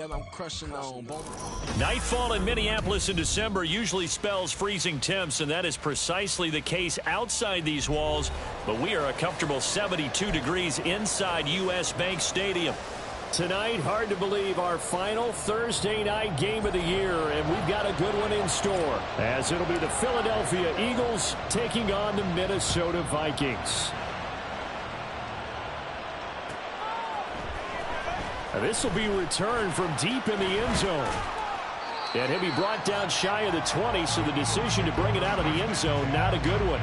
I'm crushing on both. Nightfall in Minneapolis in December usually spells freezing temps, and that is precisely the case outside these walls. But we are a comfortable 72 degrees inside U.S. Bank Stadium. Tonight, hard to believe, our final Thursday night game of the year, and we've got a good one in store, as it'll be the Philadelphia Eagles taking on the Minnesota Vikings. This will be returned from deep in the end zone. And he'll be brought down shy of the 20, so the decision to bring it out of the end zone, not a good one.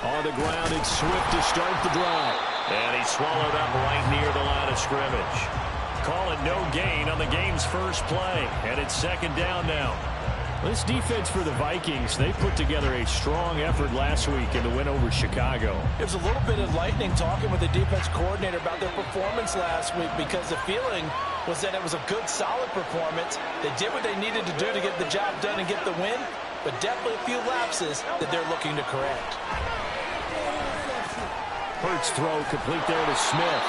On the ground, it's Swift to start the drive. And he's swallowed up right near the line of scrimmage. Call it no gain on the game's first play, and it's second down now. This defense for the Vikings, they put together a strong effort last week in the win over Chicago. It was a little bit enlightening talking with the defense coordinator about their performance last week, because the feeling was that it was a good, solid performance. They did what they needed to do to get the job done and get the win, but definitely a few lapses that they're looking to correct. Hurts throw complete there to Smith.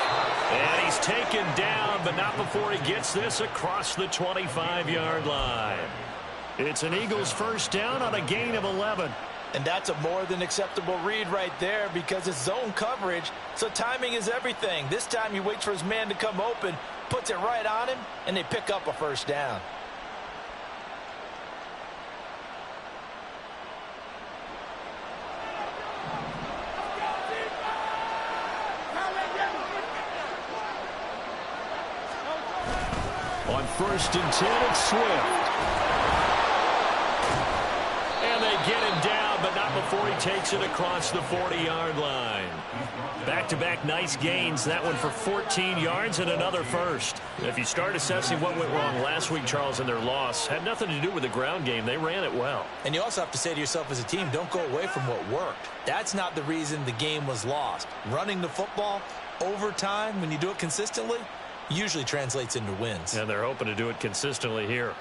And he's taken down, but not before he gets this across the 25-yard line. It's an Eagles first down on a gain of 11. And that's a more than acceptable read right there, because it's zone coverage, so timing is everything. This time he waits for his man to come open, puts it right on him, and they pick up a first down. On 1st and 10, it's Swift. And they get him down, but not before he takes it across the 40-yard line. Back-to-back nice gains, that one for 14 yards and another first. If you start assessing what went wrong last week, Charles, in their loss, had nothing to do with the ground game. They ran it well. And you also have to say to yourself as a team, don't go away from what worked. That's not the reason the game was lost. Running the football over time, when you do it consistently, usually translates into wins. And they're hoping to do it consistently here.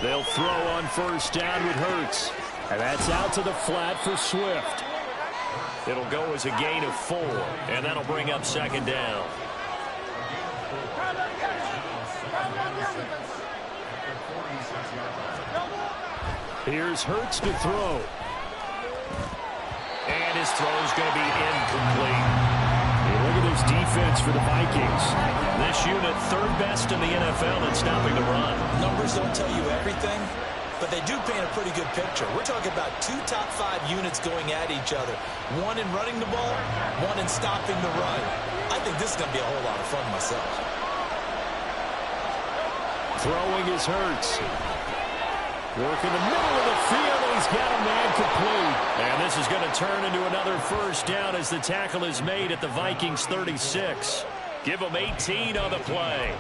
They'll throw on first down with Hurts. And that's out to the flat for Swift. It'll go as a gain of 4, and that'll bring up second down. Here's Hurts to throw. And his throw's going to be incomplete. Hey, look at this defense for the Vikings. This unit, third best in the NFL in stopping the run. Numbers don't tell you everything, but they do paint a pretty good picture. We're talking about 2 top 5 units going at each other. One in running the ball, one in stopping the run. I think this is going to be a whole lot of fun myself. Throwing is Hurts. Working the middle of the field, and he's got a man complete. And this is going to turn into another first down as the tackle is made at the Vikings 36. Give them 18 on the play.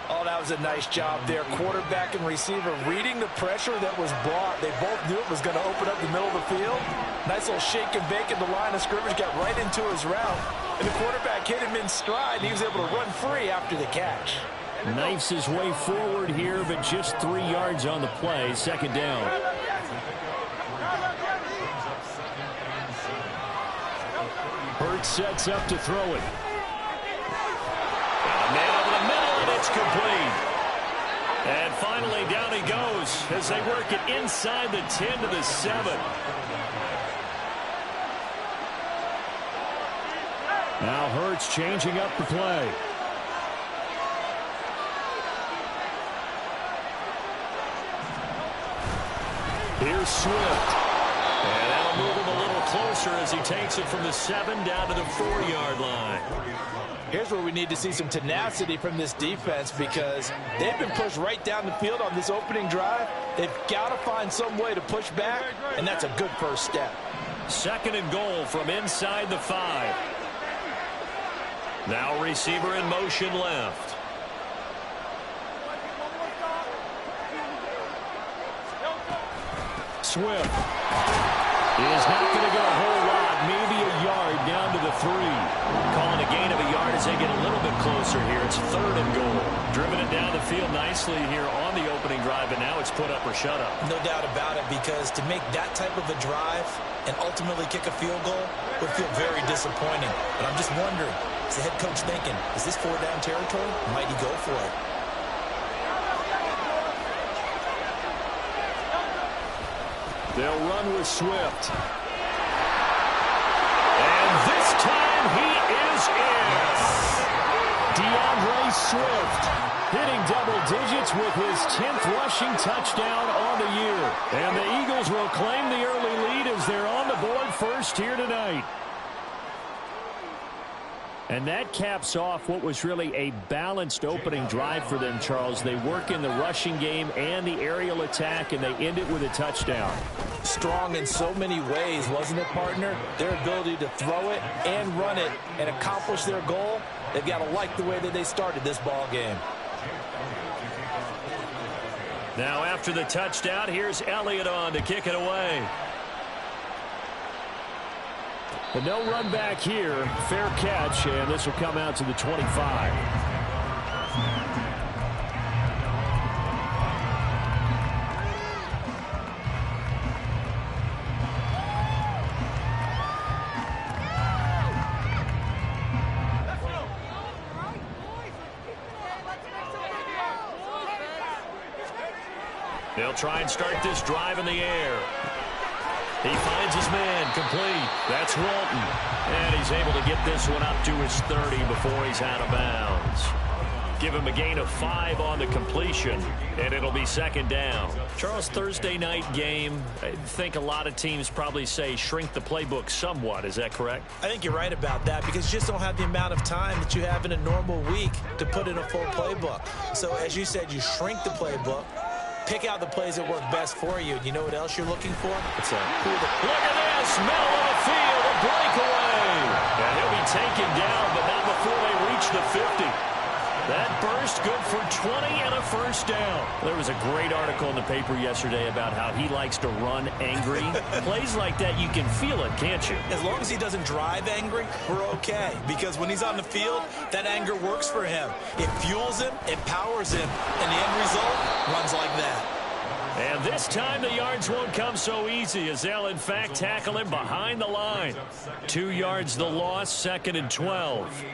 Oh, that was a nice job there. Quarterback and receiver reading the pressure that was brought. They both knew it was going to open up the middle of the field. Nice little shake and bake in the line of scrimmage, got right into his route. And the quarterback hit him in stride, and he was able to run free after the catch. Knifes his way forward here, but just 3 yards on the play. Second down. Hurts sets up to throw it. And a man over the middle, and it's complete. And finally, down he goes as they work it inside the 10 to the 7. Now Hurts changing up the play. Here's Swift. And that'll move him a little closer as he takes it from the 7 down to the 4-yard line. Here's where we need to see some tenacity from this defense, because they've been pushed right down the field on this opening drive. They've got to find some way to push back, and that's a good first step. Second and goal from inside the 5. Now receiver in motion left. Swift is not going to get a whole lot, maybe a yard down to the 3. Calling a gain of a yard as they get a little bit closer here. It's 3rd and goal. Driven it down the field nicely here on the opening drive, and now it's put up or shut up. No doubt about it, because to make that type of a drive and ultimately kick a field goal would feel very disappointing. But I'm just wondering, is the head coach thinking, is this 4-down territory? Might he go for it? They'll run with Swift. And this time he is in. DeAndre Swift hitting double digits with his 10th rushing touchdown on the year. And the Eagles will claim the early lead as they're on the board first here tonight. And that caps off what was really a balanced opening drive for them, Charles. They work in the rushing game and the aerial attack, and they end it with a touchdown. Strong in so many ways, wasn't it, partner? Their ability to throw it and run it and accomplish their goal, they've got to like the way that they started this ball game. Now after the touchdown, here's Elliott on to kick it away. But no run back here. Fair catch, and this will come out to the 25. They'll try and start this drive in the air. He finds his man, complete. That's Walton. And he's able to get this one up to his 30 before he's out of bounds. Give him a gain of 5 on the completion, and it'll be 2nd down. Charles, Thursday night game, I think a lot of teams probably say shrink the playbook somewhat. Is that correct? I think you're right about that, because you just don't have the amount of time that you have in a normal week to put in a full playbook. So as you said, you shrink the playbook. Pick out the plays that work best for you. You know what else you're looking for? What's that? Look at this. Middle of the field. A breakaway. And he'll be taken down, but not before they reach the 50. That burst good for 20 and a first down. There was a great article in the paper yesterday about how he likes to run angry. Plays like that, you can feel it, can't you? As long as he doesn't drive angry, we're okay. Because when he's on the field, that anger works for him. It fuels him, it powers him, and the end result runs like that. And this time the yards won't come so easy, as they'll in fact tackle him behind the line. 2 yards the loss, 2nd and 12.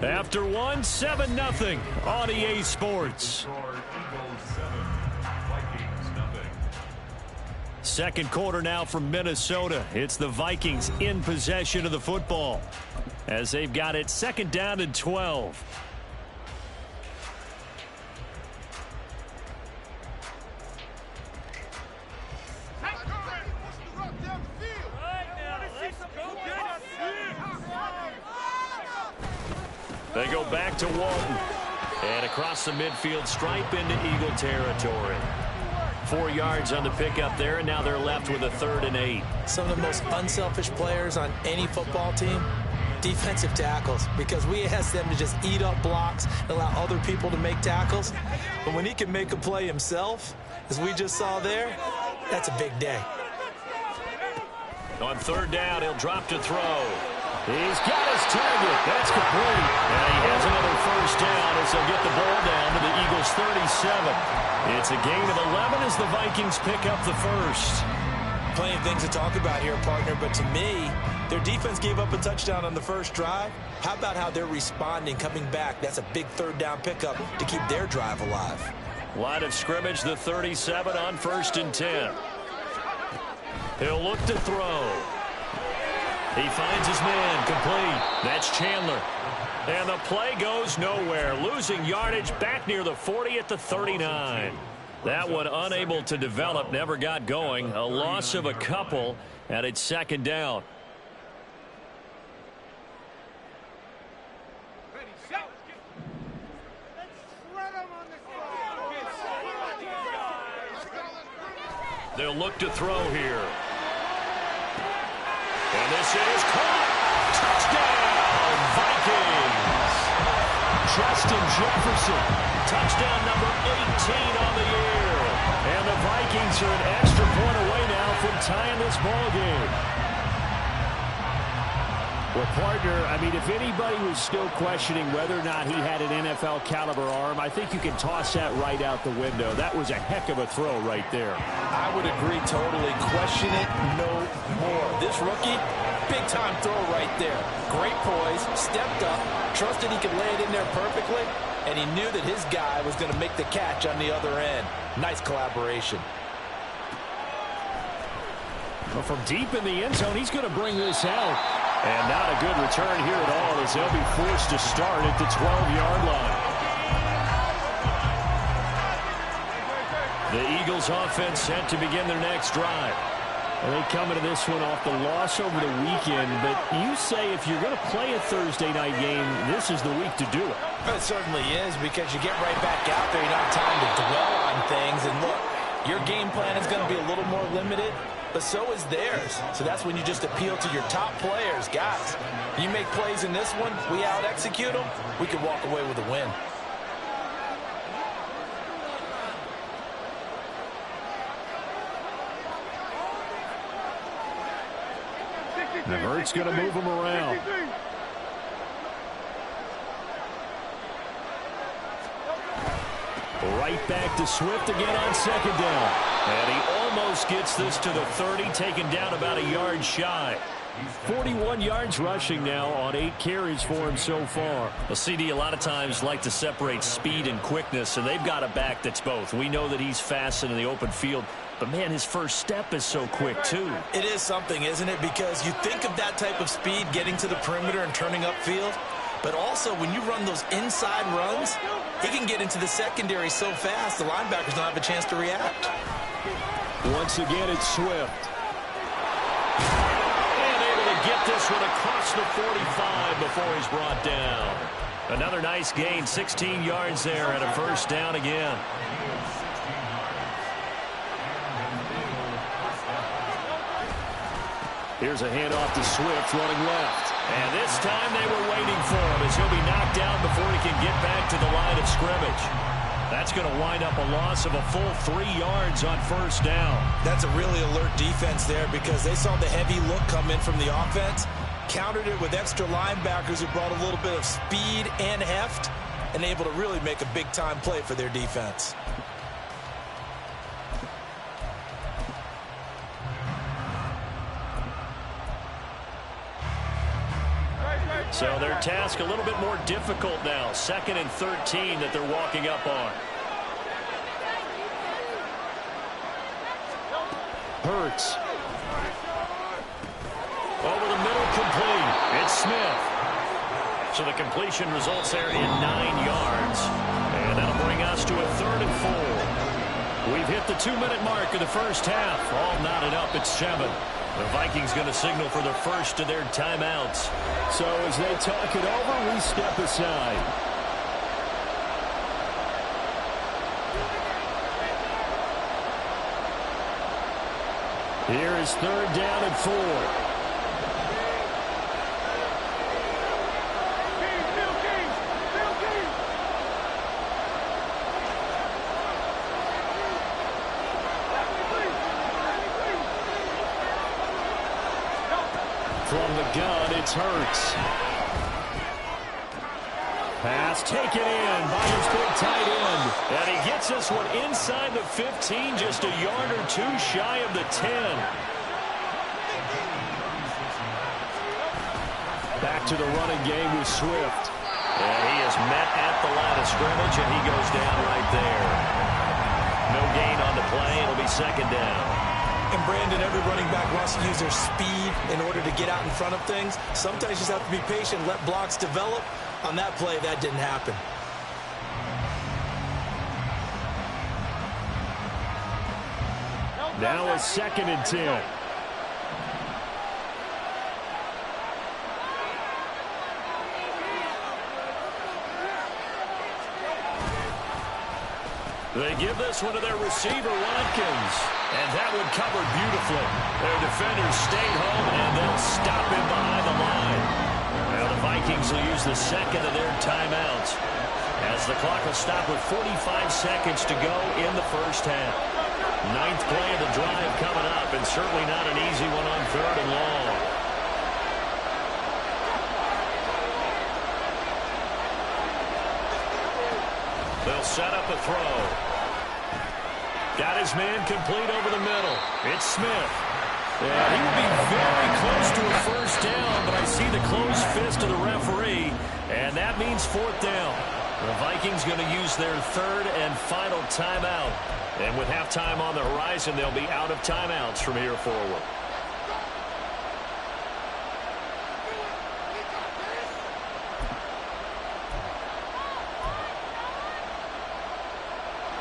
After one, 7-0 on EA Sports. Second quarter now from Minnesota. It's the Vikings in possession of the football as they've got it 2nd down and 12. They go back to Walton. And across the midfield stripe into Eagle territory. 4 yards on the pickup there, and now they're left with a 3rd and 8. Some of the most unselfish players on any football team, defensive tackles, because we ask them to just eat up blocks and allow other people to make tackles. But when he can make a play himself, as we just saw there, that's a big day. On 3rd down, he'll drop to throw. He's got his target. That's complete. And he has another first down as they'll get the ball down to the Eagles' 37. It's a gain of 11 as the Vikings pick up the first. Plenty of things to talk about here, partner, but to me, their defense gave up a touchdown on the first drive. How about how they're responding, coming back? That's a big 3rd down pickup to keep their drive alive. Line of scrimmage, the 37 on 1st and 10. He'll look to throw. He finds his man, complete. That's Chandler. And the play goes nowhere. Losing yardage back near the 40 at the 39. That one unable to develop, never got going. A loss of a couple, and it's 2nd down. They'll look to throw here. And this is caught. Touchdown, Vikings. Justin Jefferson. Touchdown number 18 on the year. And the Vikings are an extra point away now from tying this ball game. Well, partner, I mean, if anybody was still questioning whether or not he had an NFL caliber arm, I think you can toss that right out the window. That was a heck of a throw right there. I would agree totally. Question it no more. This rookie, big-time throw right there. Great poise, stepped up, trusted he could lay it in there perfectly, and he knew that his guy was going to make the catch on the other end. Nice collaboration. Well, from deep in the end zone, he's going to bring this out. And not a good return here at all as they'll be forced to start at the 12-yard line. The Eagles offense set to begin their next drive. And they come into this one off the loss over the weekend. But you say if you're going to play a Thursday night game, this is the week to do it. It certainly is, because you get right back out there. You don't have time to dwell on things. And look, your game plan is going to be a little more limited, but so is theirs. So that's when you just appeal to your top players. Guys, you make plays in this one, we out-execute them, we can walk away with a win. The Hurts going to move him around. Right back to Swift again on second down. And he almost gets this to the 30, taken down about a yard shy. 41 yards rushing now on 8 carries for him so far. Well, CD, a lot of times like to separate speed and quickness, and they've got a back that's both. We know that he's fast in the open field, but, man, his first step is so quick, too. It is something, isn't it? Because you think of that type of speed getting to the perimeter and turning upfield, but also when you run those inside runs, he can get into the secondary so fast the linebackers don't have a chance to react. Once again, it's Swift. And able to get this one across the 45 before he's brought down. Another nice gain, 16 yards there and a first down again. Here's a handoff to Swift running left. And this time they were waiting for him as he'll be knocked down before he can get back to the line of scrimmage. That's going to wind up a loss of a full 3 yards on first down. That's a really alert defense there because they saw the heavy look come in from the offense, countered it with extra linebackers who brought a little bit of speed and heft, and able to really make a big-time play for their defense. So their task a little bit more difficult now. 2nd and 13 that they're walking up on. Hurts. Over the middle, complete. It's Smith. So the completion results there in 9 yards. And that'll bring us to a 3rd and 4. We've hit the 2-minute mark of the first half. All knotted up at 7. The Vikings going to signal for the first of their timeouts. So as they talk it over, we step aside. Here is 3rd down and 4. From the gun, it's Hurts. Pass taken in by his big tight end. And he gets this one inside the 15, just a yard or 2 shy of the 10. Back to the running game with Swift. And he is met at the line of scrimmage, and he goes down right there. No gain on the play. It'll be 2nd down. And Brandon, every running back wants to use their speed in order to get out in front of things. Sometimes you just have to be patient, let blocks develop. On that play, that didn't happen. Now a 2nd and 10. They give this one to their receiver, Watkins. And that one covered beautifully. Their defenders stayed home, and they'll stop him behind the line. Now the Vikings will use the 2nd of their timeouts. as the clock will stop with 45 seconds to go in the first half. Ninth play of the drive coming up, and certainly not an easy one on 3rd and long. They'll set up a throw. Got his man complete over the middle. It's Smith. And he will be very close to a first down, but I see the closed fist of the referee, and that means 4th down. The Vikings going to use their 3rd and final timeout. And with halftime on the horizon, they'll be out of timeouts from here forward.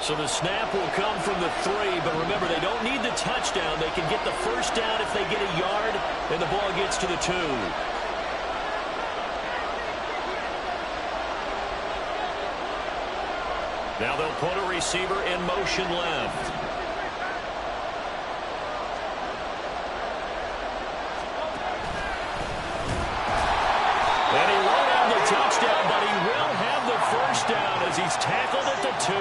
So the snap will come from the 3, but remember, they don't need the touchdown. They can get the first down if they get a yard, and the ball gets to the 2. Now they'll put a receiver in motion left. And he won't have the touchdown, but he will have the first down as he's tackled at the 2.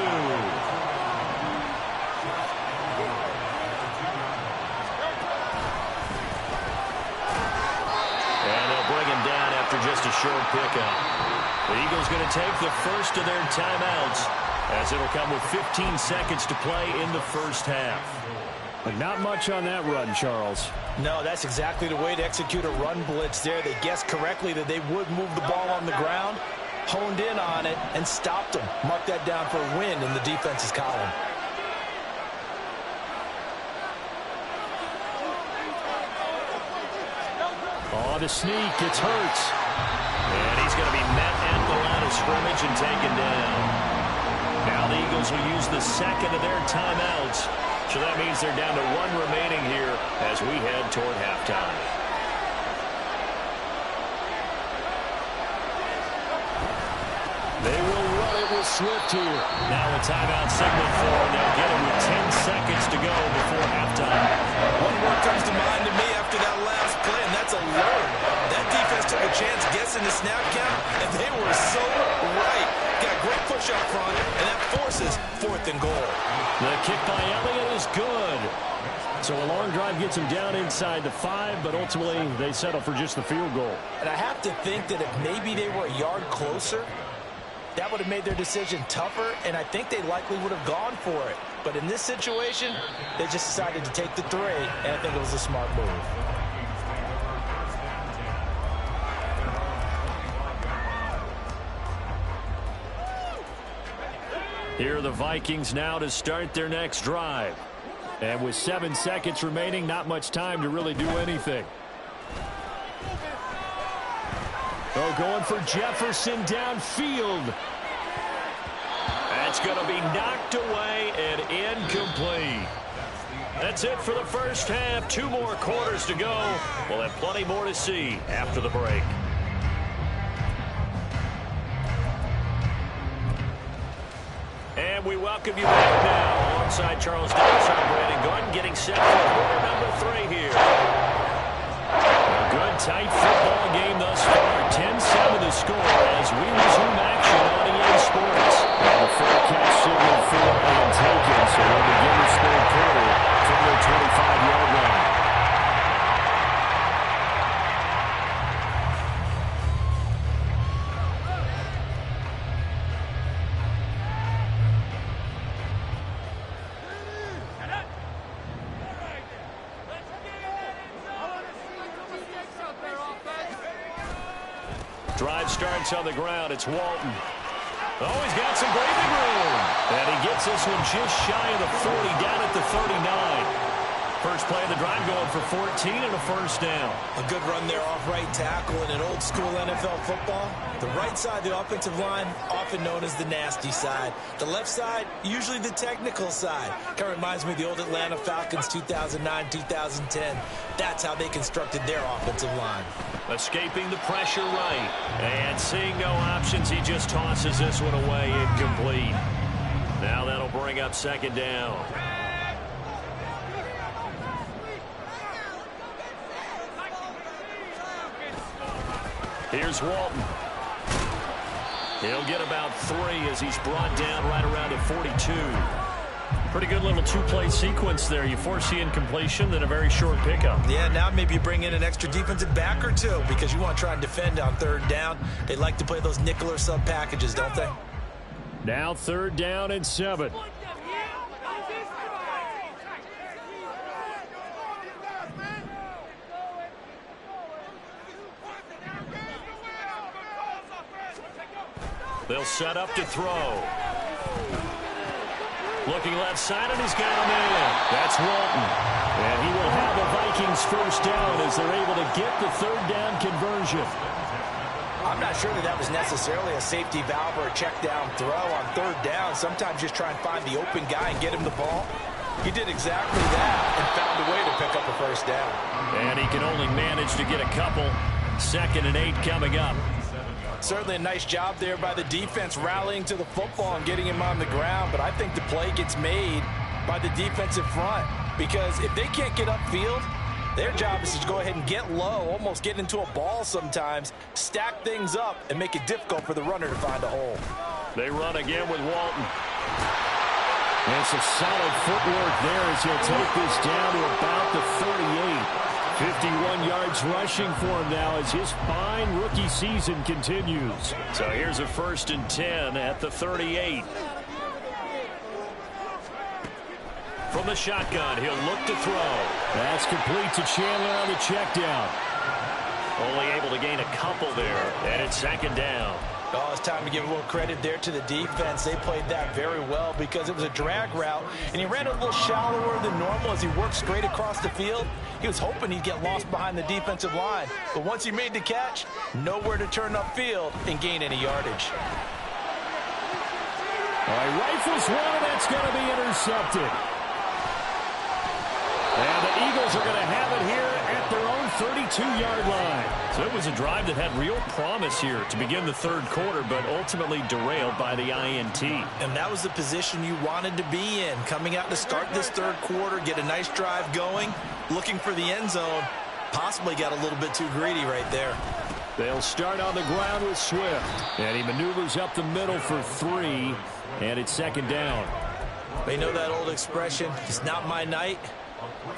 And they'll bring him down after just a short pickup. The Eagles going to take the first of their timeouts, as it'll come with 15 seconds to play in the first half. But not much on that run, Charles. No, that's exactly the way to execute a run blitz there. They guessed correctly that they would move the ball on the ground, honed in on it, and stopped them. Mark that down for a win in the defense's column. Oh, the sneak. It's Hurts. And he's going to be met at the line of scrimmage and taken down. Now the Eagles will use the second of their timeouts. So that means they're down to 1 remaining here as we head toward halftime. They will run it with Swift here. Now a timeout signal for them. They'll get it with 10 seconds to go before halftime. One word comes to mind to me after that last play, and that's alert. That defense took a chance guessing the snap count, and they were so right. Got great push up front, and that forces 4th and goal. The kick by Elliott is good. So a long drive gets them down inside the 5, but ultimately they settle for just the field goal. And I have to think that if maybe they were a yard closer, that would have made their decision tougher, and I think they likely would have gone for it. But in this situation, they just decided to take the 3, and I think it was a smart move. Here are the Vikings now to start their next drive. And with 7 seconds remaining, not much time to really do anything. Oh, going for Jefferson downfield. That's going to be knocked away and incomplete. That's it for the first half. 2 more quarters to go. We'll have plenty more to see after the break. And we welcome you back now alongside Charles Davis and Brandon Gordon, getting set for quarter number 3 here. A good, tight football game thus far. 10-7 the score as we resume action on EA Sports. And the full catch signal for and taken, so we'll begin this 3rd quarter from their 25-yard line. Drive starts on the ground. It's Walton. Oh, he's got some breathing room. And he gets this one just shy of the 40, down at the 39. First play of the drive going for 14 and a first down. A good run there off right tackle in an old school NFL football. The right side of the offensive line, often known as the nasty side. The left side, usually the technical side. Kind of reminds me of the old Atlanta Falcons 2009-2010. That's how they constructed their offensive line. Escaping the pressure right. And seeing no options, he just tosses this one away, incomplete. Now that'll bring up 2nd down. Here's Walton. He'll get about 3 as he's brought down right around at 42. Pretty good little two-play sequence there. You force the incompletion, then a very short pickup. Yeah, now maybe you bring in an extra defensive back or two because you want to try and defend on third down. They like to play those nickel or sub packages, don't they? Now 3rd down and 7. They'll set up to throw. Looking left side, and he's got him in. That's Walton. And he will have the Vikings first down as they're able to get the 3rd down conversion. I'm not sure that was necessarily a safety valve or a check down throw on 3rd down. Sometimes just try and find the open guy and get him the ball. He did exactly that and found a way to pick up a first down. And he can only manage to get a couple. 2nd and 8 coming up. Certainly a nice job there by the defense rallying to the football and getting him on the ground. But I think the play gets made by the defensive front because if they can't get upfield, their job is to go ahead and get low, almost get into a ball sometimes, stack things up, and make it difficult for the runner to find a hole. They run again with Walton. And some solid footwork there as he'll take this down to about the 38. 51 yards rushing for him now as his fine rookie season continues. So here's a 1st and 10 at the 38. From the shotgun, he'll look to throw. That's complete to Chandler on the check down. Only able to gain a couple there, and it's 2nd down. Oh, it's time to give a little credit there to the defense. They played that very well because it was a drag route, and he ran a little shallower than normal as he worked straight across the field. He was hoping he'd get lost behind the defensive line, but once he made the catch, nowhere to turn upfield and gain any yardage. All right, rifles one, and that's going to be intercepted. And the Eagles are going to have it here at their own 32-yard line. So it was a drive that had real promise here to begin the 3rd quarter, but ultimately derailed by the INT. And that was the position you wanted to be in. Coming out to start this 3rd quarter, get a nice drive going, looking for the end zone. Possibly got a little bit too greedy right there. They'll start on the ground with Swift. And he maneuvers up the middle for 3, and it's 2nd down. They know that old expression, it's not my night.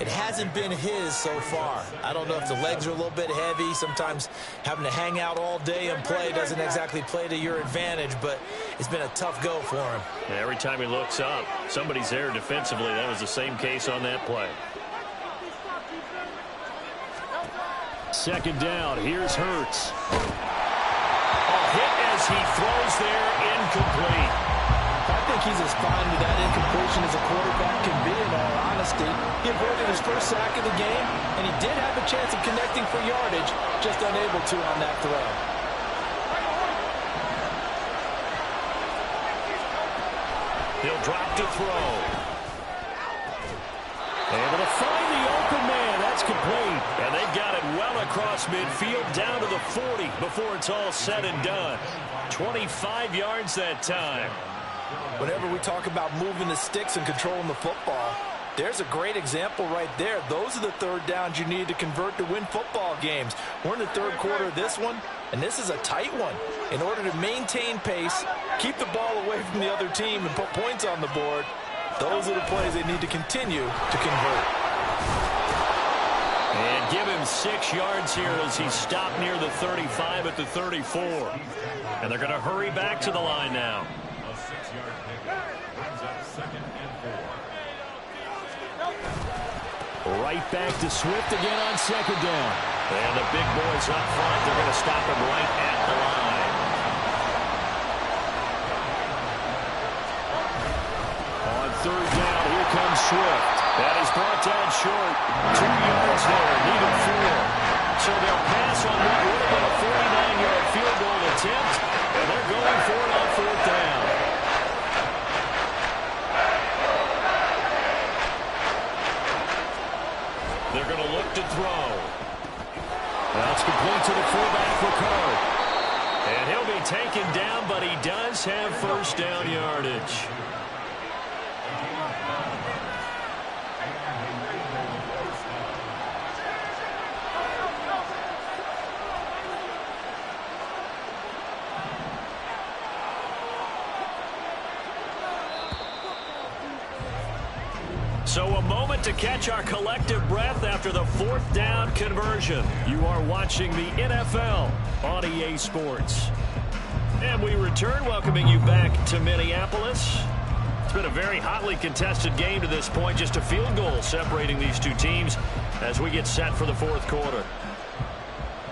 It hasn't been his so far. I don't know if the legs are a little bit heavy. Sometimes having to hang out all day and play doesn't exactly play to your advantage, but it's been a tough go for him. Every time he looks up, somebody's there defensively. That was the same case on that play. 2nd down. Here's Hurts. A hit as he throws there, incomplete. I think he's as fine with that incompletion as a quarterback can be, in all honesty. He avoided his first sack of the game, and he did have a chance of connecting for yardage, just unable to on that throw. He'll drop to throw. Able to find the open man. That's complete. And they've got it well across midfield, down to the 40 before it's all said and done. 25 yards that time. Whenever we talk about moving the sticks and controlling the football, there's a great example right there. Those are the 3rd downs you need to convert to win football games. We're in the 3rd quarter of this one, and this is a tight one. In order to maintain pace, keep the ball away from the other team, and put points on the board, those are the plays they need to continue to convert. And give him 6 yards here as he's stopped near the 35 at the 34. And they're going to hurry back to the line now. Right back to Swift again on 2nd down. And the big boys up front, they're going to stop him right at the line. On 3rd down, here comes Swift. That is brought down short. 2 yards there, needed 4. So they'll pass on what would have been a 49-yard field goal attempt, and they're going for it on 4th down. They're going to look to throw. That's complete to the fullback for Card. And he'll be taken down, but he does have 1st down yardage. So a moment to catch our collective breath after the fourth down conversion. You are watching the NFL on EA Sports. And we return, welcoming you back to Minneapolis. It's been a very hotly contested game to this point. Just a field goal separating these two teams as we get set for the fourth quarter.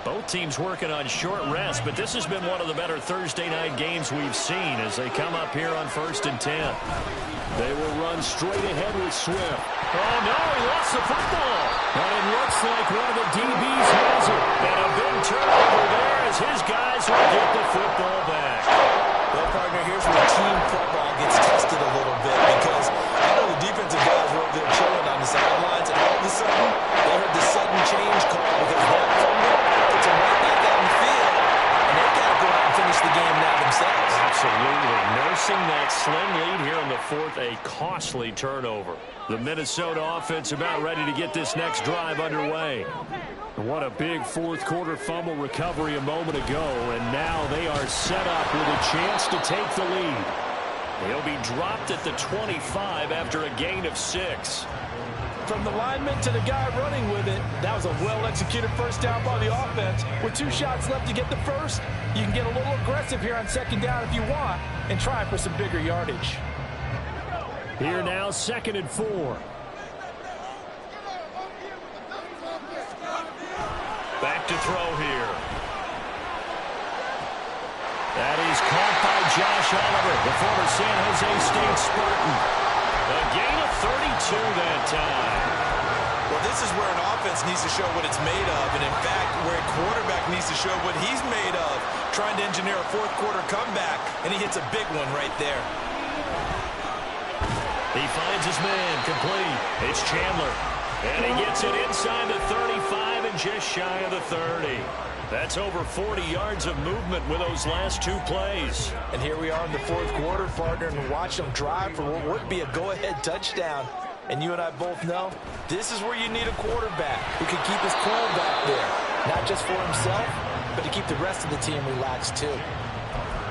Both teams working on short rest, but this has been one of the better Thursday night games we've seen as they come up here on 1st and 10. They will run straight ahead with Swift. Oh, no, he lost the football. And it looks like one of the DBs has it. And a big turnover there as his guys will get the football back. Well, partner, here's where team football gets tested a little bit because I know the defensive guys were over there chilling on the sidelines, and all of a sudden, they heard the sudden change call because that fumble puts them right back out in the field, and they got to go out and finish the game now themselves. Absolutely. Nursing that slim lead here in the fourth, a costly turnover. The Minnesota offense about ready to get this next drive underway. What a big fourth quarter fumble recovery a moment ago, and now they are set up with a chance to take the lead. He'll be dropped at the 25 after a gain of 6. From the lineman to the guy running with it, that was a well-executed first down by the offense. With 2 shots left to get the first, you can get a little aggressive here on second down if you want and try for some bigger yardage. Here now, 2nd and 4. Back to throw here. That is caught by Josh Oliver, the former San Jose State Spartan. A gain of 32 that time. Well, this is where an offense needs to show what it's made of, and in fact, where a quarterback needs to show what he's made of, trying to engineer a fourth quarter comeback, and he hits a big one right there. He finds his man, complete. It's Chandler. And he gets it inside the 35 and just shy of the 30. That's over 40 yards of movement with those last 2 plays. And here we are in the fourth quarter, partner, and watch them drive for what would be a go-ahead touchdown. And you and I both know this is where you need a quarterback who can keep his cool back there. Not just for himself, but to keep the rest of the team relaxed too.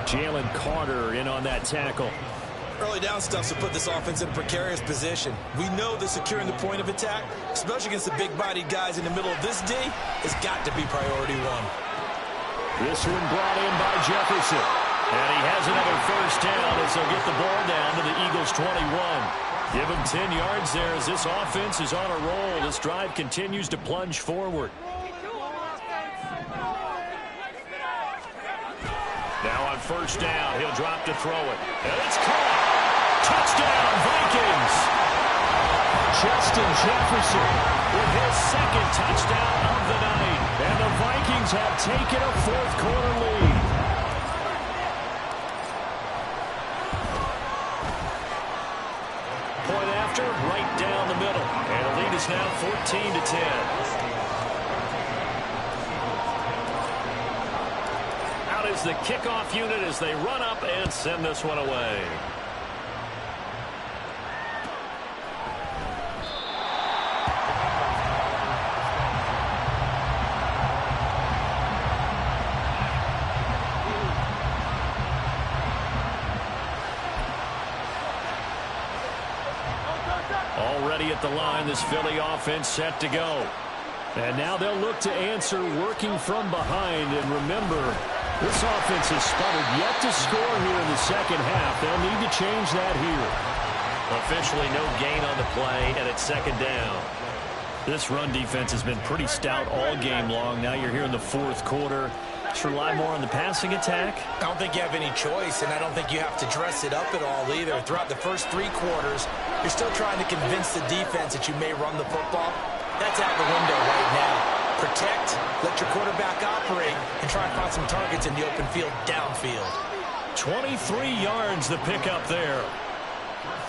Jalen Carter in on that tackle. Early down stuff to put this offense in a precarious position. We know that securing the point of attack, especially against the big-bodied guys in the middle of this D, has got to be priority 1. This one brought in by Jefferson. And he has another first down as they'll get the ball down to the Eagles' 21. Give him 10 yards there as this offense is on a roll. This drive continues to plunge forward. Now on first down, he'll drop to throw it. And it's caught. Touchdown, Vikings. Justin Jefferson With his 2nd touchdown of the night. And the Vikings have taken a fourth quarter lead. Point after, right down the middle. And the lead is now 14-10. Out is the kickoff unit as they run up and send this one away. Already at the line, this Philly offense set to go. And now they'll look to answer working from behind. And remember, this offense has sputtered yet to score here in the second half. They'll need to change that here. Officially no gain on the play, and it's 2nd down. This run defense has been pretty stout all game long. Now you're here in the fourth quarter. Just rely more on the passing attack. I don't think you have any choice, and I don't think you have to dress it up at all either. Throughout the first 3 quarters, you're still trying to convince the defense that you may run the football. That's out the window right now. Protect, let your quarterback operate, and try and find some targets in the open field downfield. 23 yards the pickup there.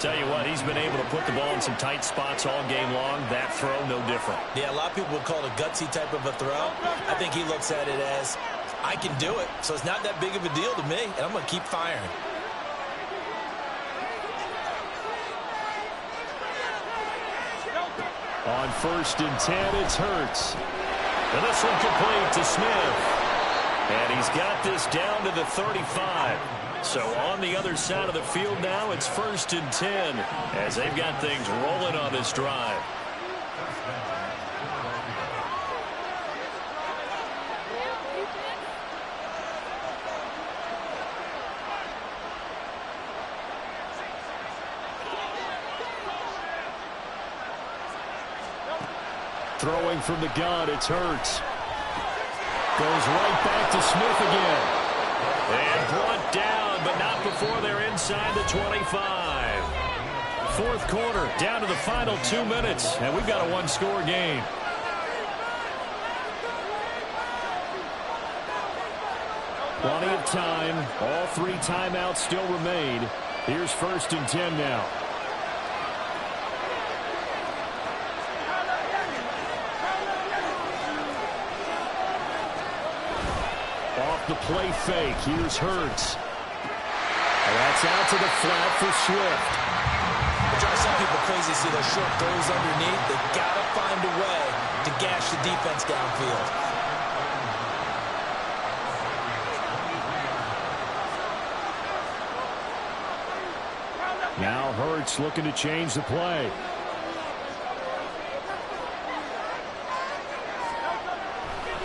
Tell you what, he's been able to put the ball in some tight spots all game long. That throw, no different. Yeah, a lot of people would call it a gutsy type of a throw. I think he looks at it as, I can do it, so it's not that big of a deal to me, and I'm going to keep firing. On 1st and 10, it's Hurts. And this one complete to Smith. And he's got this down to the 35. So on the other side of the field now, it's 1st and 10 as they've got things rolling on this drive. Throwing from the gun, it's Hurts. Goes right back to Smith again. And brought down, but not before they're inside the 25. Fourth quarter, down to the final 2 minutes, and we've got a one-score game. Plenty of time. All 3 timeouts still remain. Here's 1st and 10 now. Off the play fake. Here's Hurts. That's out to the flat for Swift. It drives some people crazy to see those short throws underneath. They've got to find a way to gash the defense downfield. Now Hurts looking to change the play.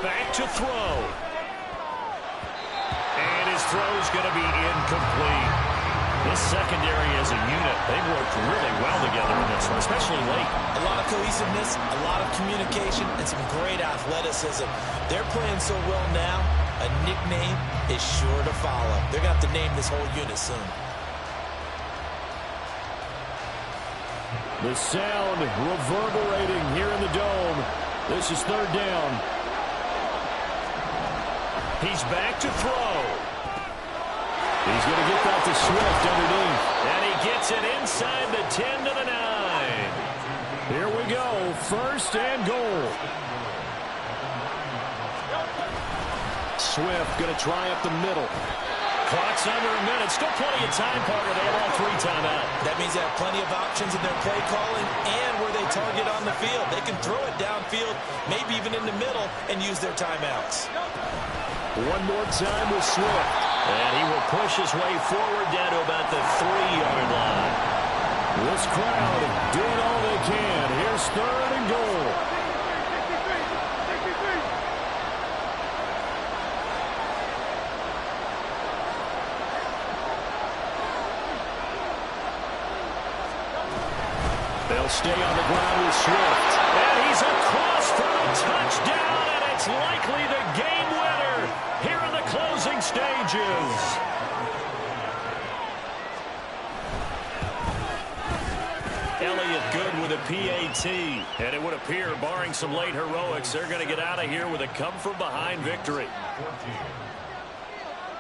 Back to throw. And his throw's going to be incomplete. This secondary as a unit, they've worked really well together in this one, especially late. A lot of cohesiveness, a lot of communication, and some great athleticism. They're playing so well now, a nickname is sure to follow. They're going to have to name this whole unit soon. The sound reverberating here in the dome. This is 3rd down. He's back to throw. He's going to get that to Swift underneath. And he gets it inside the 10 to the 9. Here we go. 1st and goal. Swift going to try up the middle. Clock's under a minute. Still plenty of time, Parker. They have all 3 timeouts. That means they have plenty of options in their play calling and where they target on the field. They can throw it downfield, maybe even in the middle, and use their timeouts. One more time with Swift. And he will push his way forward down to about the 3-yard line. This crowd doing all they can. Here's 3rd and goal. They'll stay on the ground with Swift. And he's across for a touchdown, and it's likely the game winner here in the closing stages. Elliott good with a PAT, and it would appear, barring some late heroics, they're going to get out of here with a come-from-behind victory.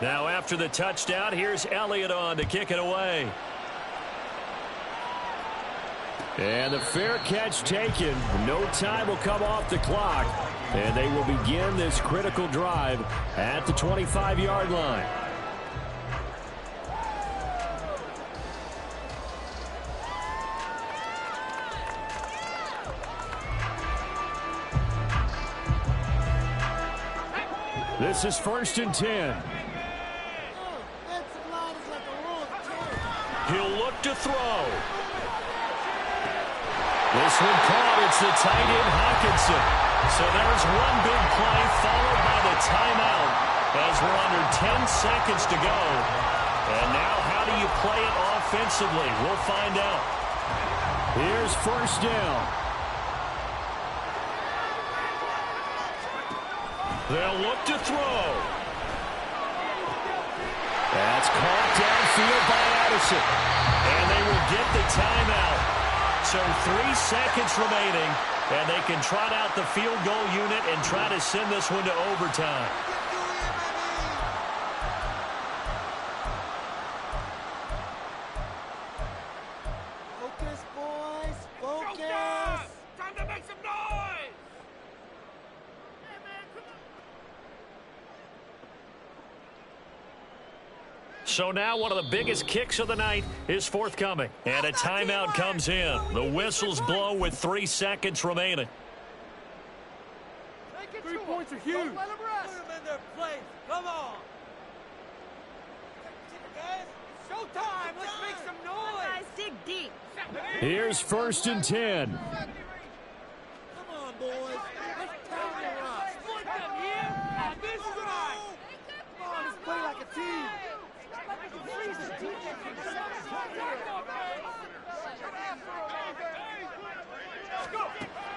Now after the touchdown, here's Elliott on to kick it away. And the fair catch taken. No time will come off the clock. And they will begin this critical drive at the 25-yard line. This is 1st and 10. He'll look to throw. This one caught. It's the tight end, Hawkinson. So there's one big play followed by the timeout as we're under 10 seconds to go. And now how do you play it offensively? We'll find out. Here's 1st down. They'll look to throw. That's caught downfield by Addison. And they will get the timeout. So 3 seconds remaining, and they can trot out the field goal unit and try to send this one to overtime. Focus, boys. Focus. Time to make some noise! So now one of the biggest kicks of the night is forthcoming. And a timeout comes in. The whistles blow with 3 seconds remaining. 3 points are huge. their place. Come on. Guys, it's showtime. Let's make some noise. Guys, dig deep. Here's 1st and 10. Come on, boys. Let's pound the rock. Split them here on this side. Come on, let's play like a team.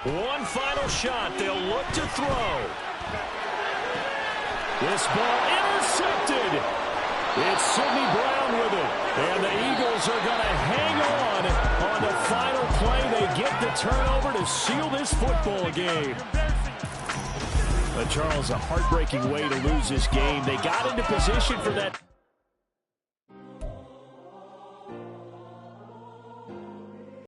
One final shot. They'll look to throw. This ball intercepted. It's Sidney Brown with it. And the Eagles are going to hang on the final play. They get the turnover to seal this football game. But Charles, a heartbreaking way to lose this game. They got into position for that.